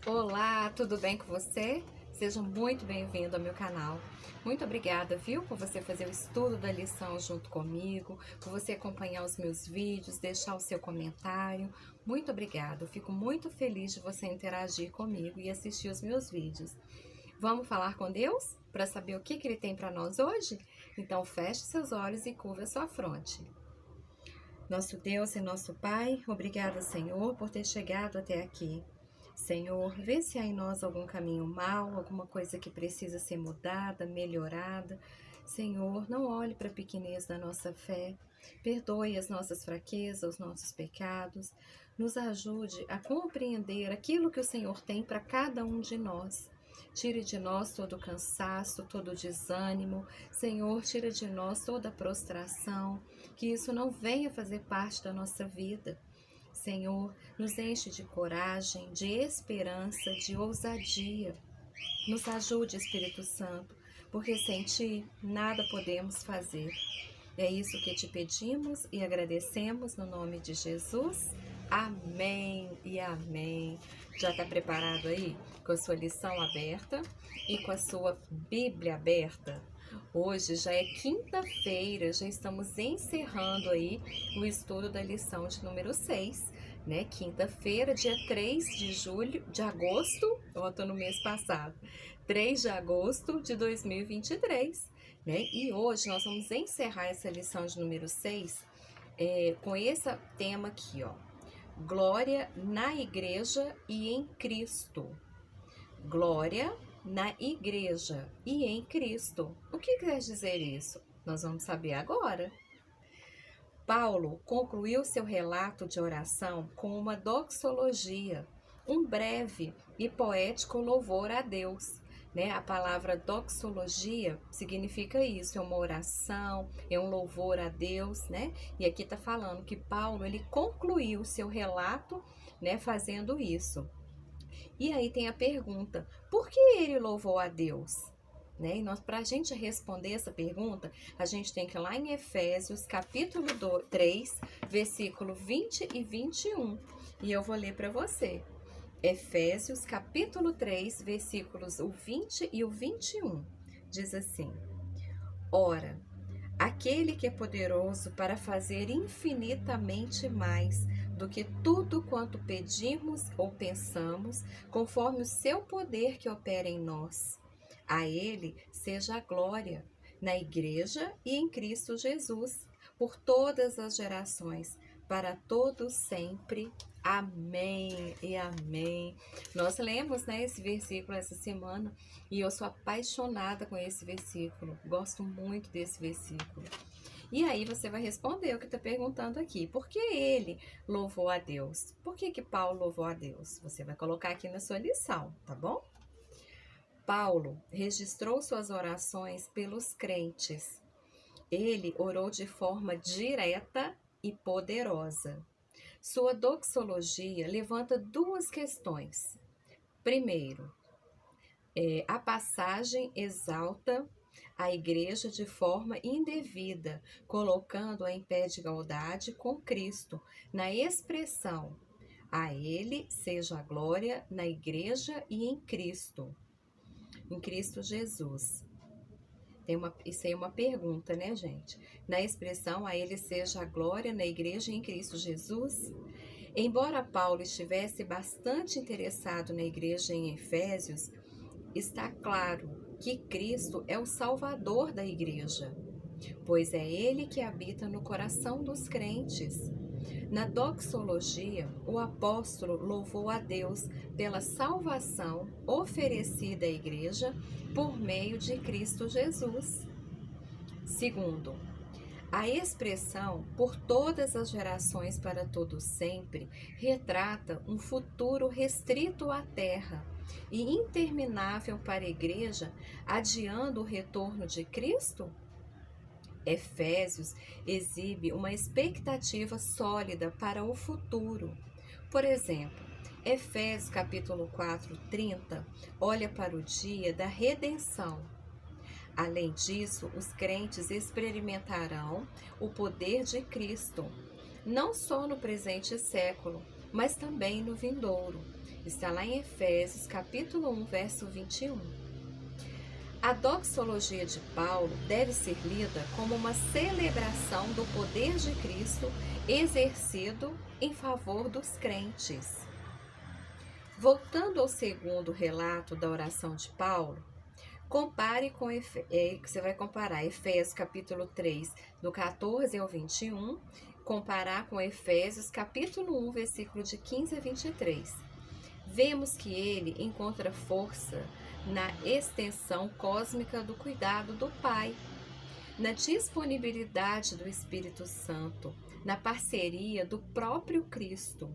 Olá, tudo bem com você? Seja muito bem-vindo ao meu canal. Muito obrigada, viu, por você fazer o estudo da lição junto comigo, por você acompanhar os meus vídeos, deixar o seu comentário. Muito obrigada, eu fico muito feliz de você interagir comigo e assistir os meus vídeos. Vamos falar com Deus para saber o que Ele tem para nós hoje? Então feche seus olhos e curva sua fronte. Nosso Deus e nosso Pai, obrigada, Senhor, por ter chegado até aqui. Senhor, vê se há em nós algum caminho mau, alguma coisa que precisa ser mudada, melhorada. Senhor, não olhe para a pequenez da nossa fé. Perdoe as nossas fraquezas, os nossos pecados. Nos ajude a compreender aquilo que o Senhor tem para cada um de nós. Tire de nós todo o cansaço, todo o desânimo. Senhor, tira de nós toda a prostração. Que isso não venha fazer parte da nossa vida. Senhor, nos enche de coragem, de esperança, de ousadia. Nos ajude, Espírito Santo, porque sem Ti nada podemos fazer. É isso que te pedimos e agradecemos no nome de Jesus. Amém e amém. Já está preparado aí com a sua lição aberta e com a sua Bíblia aberta? Hoje já é quinta-feira, já estamos encerrando aí o estudo da lição de número 6, né? Quinta-feira, dia 3 de agosto, eu estou no mês passado, 3 de agosto de 2023, né? E hoje nós vamos encerrar essa lição de número 6 com esse tema aqui, ó. Glória na igreja e em Cristo. Glória na igreja e em Cristo. O que quer dizer isso? Nós vamos saber agora. Paulo concluiu seu relato de oração com uma doxologia, um breve e poético louvor a Deus. Né? A palavra doxologia significa isso, é uma oração, é um louvor a Deus, né? E aqui está falando que Paulo ele concluiu seu relato, né, fazendo isso. E aí tem a pergunta, por que ele louvou a Deus? Né? E para a gente responder essa pergunta, a gente tem que ir lá em Efésios, capítulo 3, versículo 20 e 21. E eu vou ler para você. Efésios, capítulo 3, versículos o 20 e o 21. Diz assim: Ora, aquele que é poderoso para fazer infinitamente mais do que tudo quanto pedimos ou pensamos, conforme o seu poder que opera em nós. A ele seja a glória, na igreja e em Cristo Jesus, por todas as gerações, para todos sempre. Amém e amém. Nós lemos, né, esse versículo essa semana e eu sou apaixonada com esse versículo. Gosto muito desse versículo. E aí você vai responder o que está perguntando aqui. Por que ele louvou a Deus? Por que Paulo louvou a Deus? Você vai colocar aqui na sua lição, tá bom? Paulo registrou suas orações pelos crentes. Ele orou de forma direta e poderosa. Sua doxologia levanta duas questões. Primeiro, a passagem exalta a igreja de forma indevida, colocando-a em pé de igualdade com Cristo, na expressão: a Ele seja a glória na igreja e em Cristo Jesus. Isso aí é uma pergunta, né, gente? Na expressão, a ele seja a glória na igreja e em Cristo Jesus. Embora Paulo estivesse bastante interessado na igreja em Efésios, está claro que Cristo é o Salvador da igreja, pois é ele que habita no coração dos crentes. Na doxologia, o apóstolo louvou a Deus pela salvação oferecida à igreja por meio de Cristo Jesus. Segundo, a expressão por todas as gerações para todo sempre retrata um futuro restrito à terra e interminável para a igreja, adiando o retorno de Cristo? Efésios exibe uma expectativa sólida para o futuro. Por exemplo, Efésios capítulo 4, 30, olha para o dia da redenção. Além disso, os crentes experimentarão o poder de Cristo, não só no presente século, mas também no vindouro. Está lá em Efésios, capítulo 1, verso 21. A doxologia de Paulo deve ser lida como uma celebração do poder de Cristo exercido em favor dos crentes. Voltando ao segundo relato da oração de Paulo, compare com você vai comparar Efésios capítulo 3, do 14 ao 21, comparar com Efésios capítulo 1, versículo de 15 a 23. Vemos que ele encontra força na extensão cósmica do cuidado do Pai, na disponibilidade do Espírito Santo, na parceria do próprio Cristo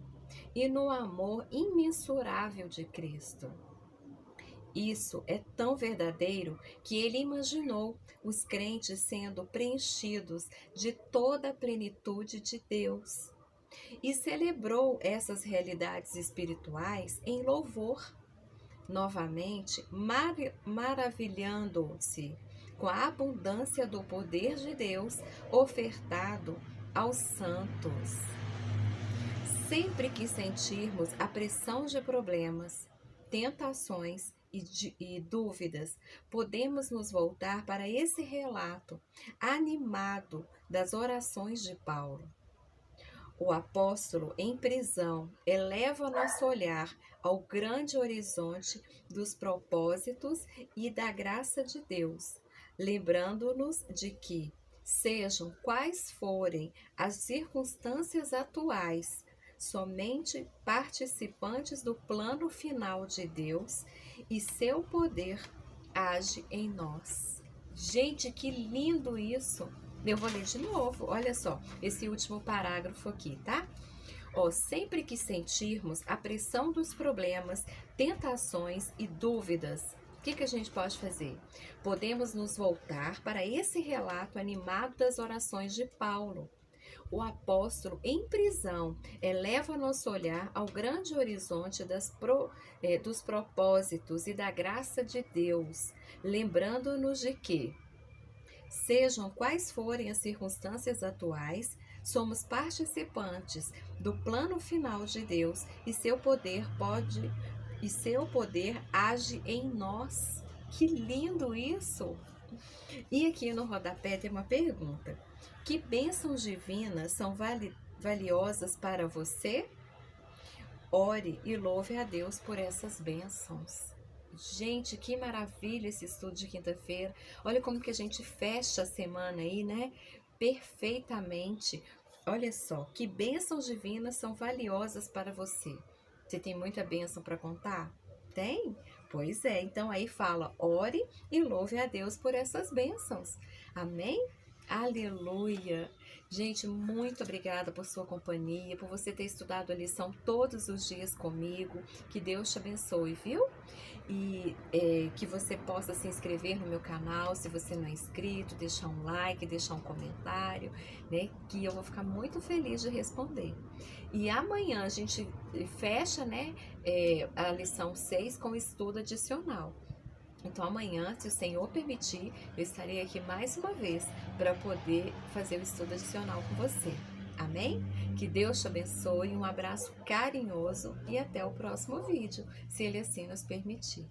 e no amor imensurável de Cristo. Isso é tão verdadeiro que ele imaginou os crentes sendo preenchidos de toda a plenitude de Deus e celebrou essas realidades espirituais em louvor, novamente maravilhando-se com a abundância do poder de Deus ofertado aos santos. Sempre que sentirmos a pressão de problemas, tentações e dúvidas, podemos nos voltar para esse relato animado das orações de Paulo. O apóstolo em prisão eleva nosso olhar ao grande horizonte dos propósitos e da graça de Deus, lembrando-nos de que, sejam quais forem as circunstâncias atuais, somente participantes do plano final de Deus e seu poder age em nós. Gente, que lindo isso! Eu vou ler de novo, olha só, esse último parágrafo aqui, tá? Sempre que sentirmos a pressão dos problemas, tentações e dúvidas, o que a gente pode fazer? Podemos nos voltar para esse relato animado das orações de Paulo. O apóstolo em prisão eleva nosso olhar ao grande horizonte dos propósitos e da graça de Deus, lembrando-nos de que, sejam quais forem as circunstâncias atuais, somos participantes do plano final de Deus e seu poder age em nós. Que lindo isso! E aqui no rodapé tem uma pergunta: que bênçãos divinas são valiosas para você? Ore e louve a Deus por essas bênçãos. Gente, que maravilha esse estudo de quinta-feira. Olha como que a gente fecha a semana aí, né? Perfeitamente. Olha só, que bênçãos divinas são valiosas para você. Você tem muita bênção para contar? Tem? Pois é, então aí fala, ore e louve a Deus por essas bênçãos. Amém? Aleluia! Gente, muito obrigada por sua companhia, por você ter estudado a lição todos os dias comigo. Que Deus te abençoe, viu? E que você possa se inscrever no meu canal, se você não é inscrito, deixar um like, deixar um comentário, né? Que eu vou ficar muito feliz de responder. E amanhã a gente fecha, né, a lição 6 com estudo adicional. Então amanhã, se o Senhor permitir, eu estarei aqui mais uma vez para poder fazer o estudo adicional com você. Amém? Que Deus te abençoe, um abraço carinhoso e até o próximo vídeo, se Ele assim nos permitir.